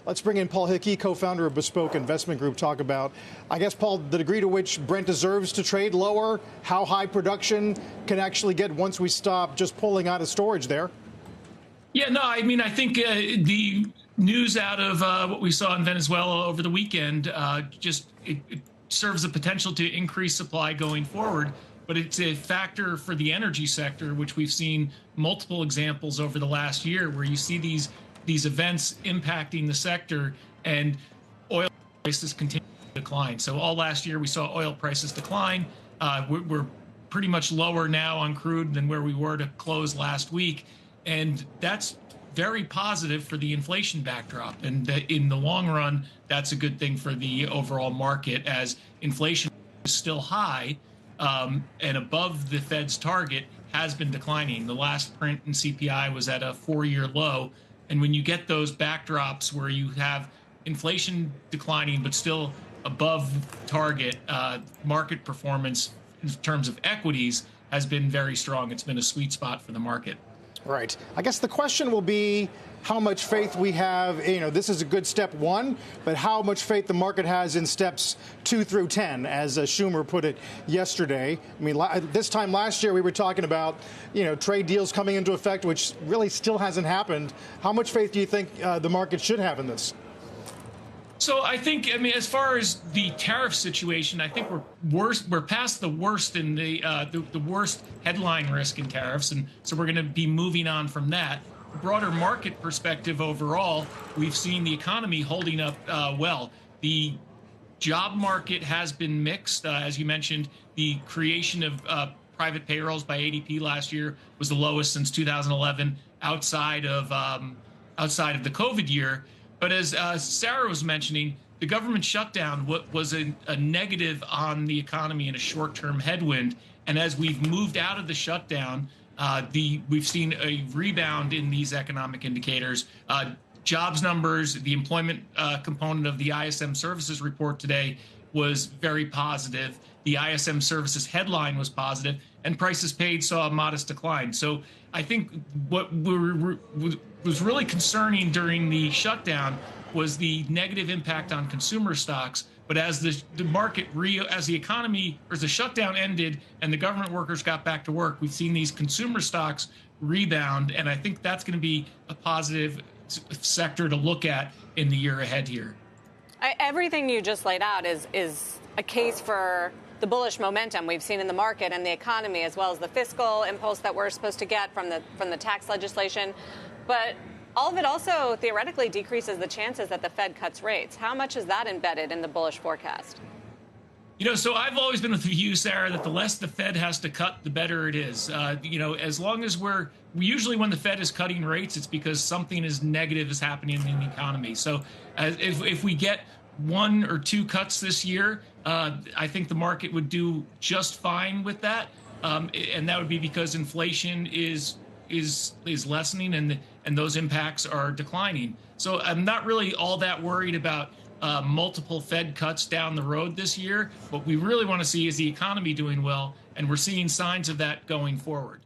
Let's bring in Paul Hickey, co-founder of Bespoke Investment Group, talk about, I guess, Paul, the degree to which Brent deserves to trade lower, how high production can actually get once we stop just pulling out of storage there. Yeah, no, I mean, I think the news out of what we saw in Venezuela over the weekend it serves the potential to increase supply going forward. But it's a factor for the energy sector, which we've seen multiple examples over the last year, where you see these events impacting the sector and oil prices continue to decline. So all last year we saw oil prices decline. We're pretty much lower now on crude than where we were to close last week. And that's very positive for the inflation backdrop. And in the long run, that's a good thing for the overall market, as inflation is still high. And above the Fed's target has been declining. The last print in CPI was at a 4-year low. And when you get those backdrops where you have inflation declining but still above target, market performance in terms of equities has been very strong. It's been a sweet spot for the market. Right. I guess the question will be how much faith we have. This is a good step 1, but how much faith the market has in steps 2 through 10, as Schumer put it yesterday. I mean, this time last year we were talking about, trade deals coming into effect, which really still hasn't happened. How much faith do you think the market should have in this? So I think, as far as the tariff situation, I think we're past the worst in the worst headline risk in tariffs, and so we're going to be moving on from that. Broader market perspective overall, we've seen the economy holding up well. The job market has been mixed. As you mentioned, the creation of private payrolls by ADP last year was the lowest since 2011, outside of the COVID year. But as Sarah was mentioning, the government shutdown was a negative on the economy and a short-term headwind. And as we've moved out of the shutdown, we've seen a rebound in these economic indicators. Jobs numbers, the employment component of the ISM services report today was very positive. The ISM services headline was positive, and prices paid saw a modest decline. So I think what was really concerning during the shutdown was the negative impact on consumer stocks. But as the economy, or as the shutdown ended and the government workers got back to work, we've seen these consumer stocks rebound, and I think that's going to be a positive sector to look at in the year ahead here. Everything you just laid out is a case for the bullish momentum we've seen in the market and the economy, as well as the fiscal impulse that we're supposed to get from the tax legislation. But all of it also theoretically decreases the chances that the Fed cuts rates. How much is that embedded in the bullish forecast? So I've always been with the view, Sarah, that the less the Fed has to cut, the better it is. As long as usually when the Fed is cutting rates, it's because something negative is happening in the economy. So if we get 1 or 2 cuts this year, I think the market would do just fine with that. And that would be because inflation is lessening and those impacts are declining. So I'm not really all that worried about multiple Fed cuts down the road this year. What we really want to see is the economy doing well, and we're seeing signs of that going forward.